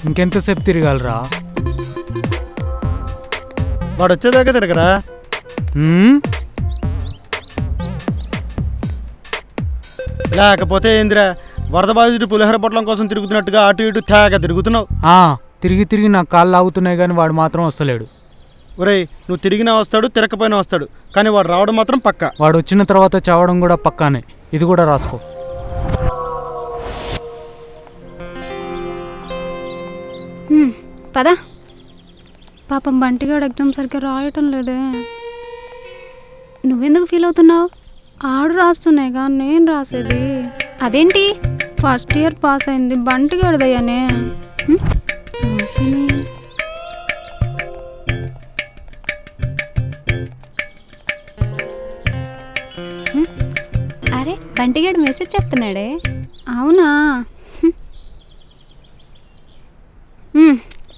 ఇంకెంతసేపు తిరగాలరా? వాడు వచ్చేదాకా తిరగరా. లేకపోతే ఏందిరా, వరద బాధితుడు పులిహోర పొట్లం కోసం తిరుగుతున్నట్టుగా అటు ఇటు తేగ తిరుగుతున్నావు. తిరిగి తిరిగి నా కాళ్ళు లాగుతున్నాయి కానీ వాడు మాత్రం వస్తలేడు. ఒరేయ్, నువ్వు తిరిగినా వస్తాడు, తిరగకపోయినా వస్తాడు, కానీ వాడు రావడం మాత్రం పక్కా. వాడు వచ్చిన తర్వాత చావడం కూడా పక్కానే. ఇది కూడా రాసుకో. పదా. పాపం బంటిగాడు ఎగ్జామ్ సరిగ్గా రాయటం లేదే. నువ్వెందుకు ఫీల్ అవుతున్నావు? ఆడు రాస్తున్నాయిగా నేను రాసేది. అదేంటి ఫస్ట్ ఇయర్ పాస్ అయింది బంటిగాడిదయ్యానే. అరే బంటిగాడు మెసేజ్ చెప్తున్నాడే. అవునా?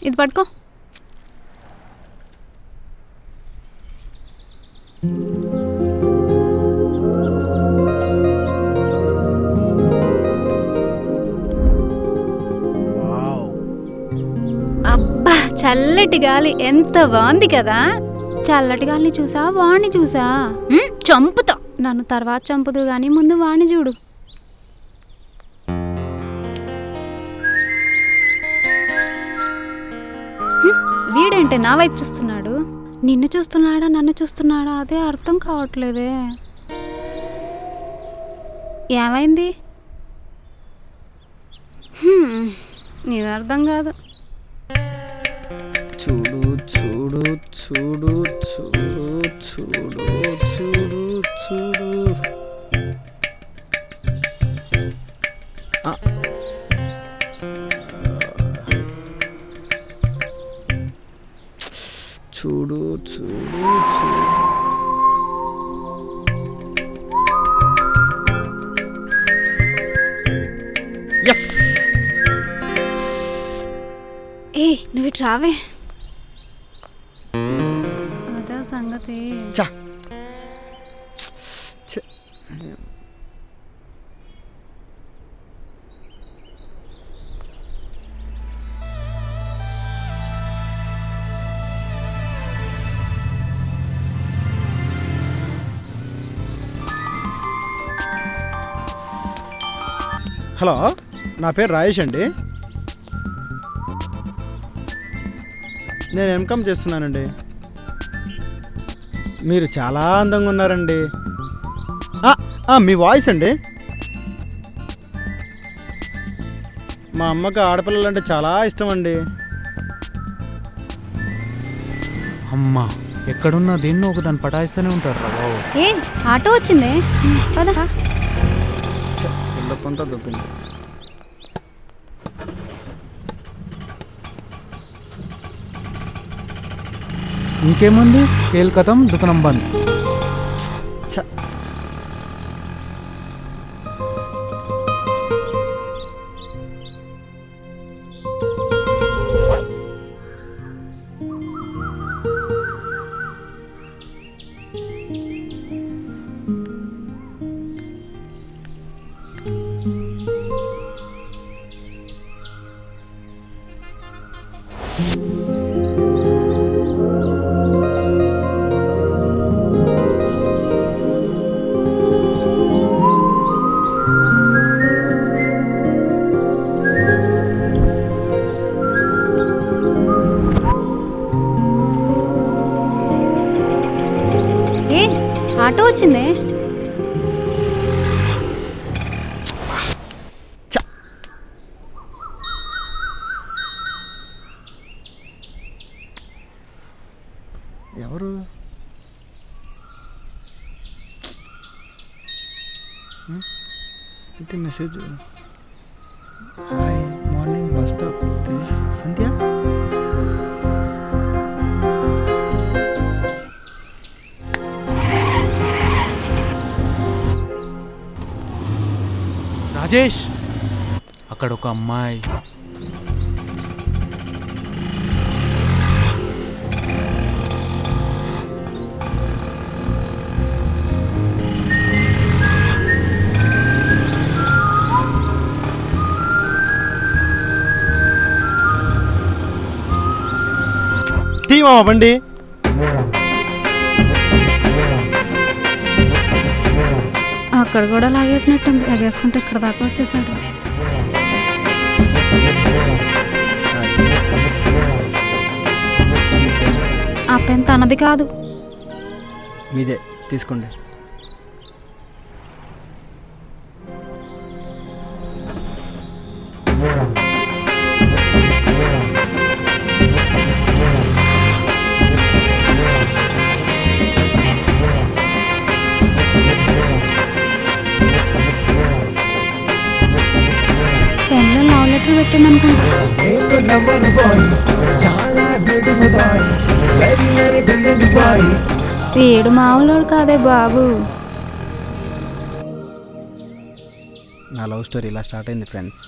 ఇది పట్టుకో. అబ్బా చల్లటి గాలి ఎంత బాగుంది కదా. చల్లటి గాలిని చూసా వాణ్ణి చూసా? చంపుతా. నన్ను తర్వాత చంపుదు గాని ముందు వాణ్ణి చూడు. వీడేంటే నా వైపు చూస్తున్నాడు? నిన్ను చూస్తున్నాడా నన్ను చూస్తున్నాడా అదే అర్థం కావట్లేదే. ఏమైంది? ఇది అర్థం కాదు. చూడు చూడు చూడు చూడు చూడు చూడు చూడు. చూడు చూడు చూడు. ఎస్. నువ్వు ఇటు రావే. అదా సంగతి. హలో, నా పేరు రాజేష్ అండి. నేను ఎంకామ్ చేస్తున్నానండి. మీరు చాలా అందంగా ఉన్నారండి. మీ వాయిస్ అండి. మా అమ్మకి ఆడపిల్లలు అంటే చాలా ఇష్టం అండి. అమ్మా ఎక్కడున్నా దేన్నో ఒక దాన్ని పటాయిస్తూనే ఉంటారు రా బాబు. ఆటో వచ్చిందే. పదా. కొంత దొబ్బింది. ఇంకేముంది, కేల్కతం దుకాణం బంద్. ఆటో వచ్చిందే. ఎవరు? ఇది message. Hi morning bus stop, this Sandhya. Rajesh, అక్కడ ఒక అమ్మాయి. మామ బండి. అక్కడ కూడా లాగేసినట్టుంది, లాగేసుకుంటే ఇక్కడ దాకా వచ్చేసాడు. ఆ పెన్ తనది కాదు. మీదే తీసుకోండి. పెన్లో లవ్ లెటర్ పెట్టాను అనుకుంటా. వీడు మామూలు కాదే బాబు. నా లవ్ స్టోరీ ఇలా స్టార్ట్ అయింది ఫ్రెండ్స్.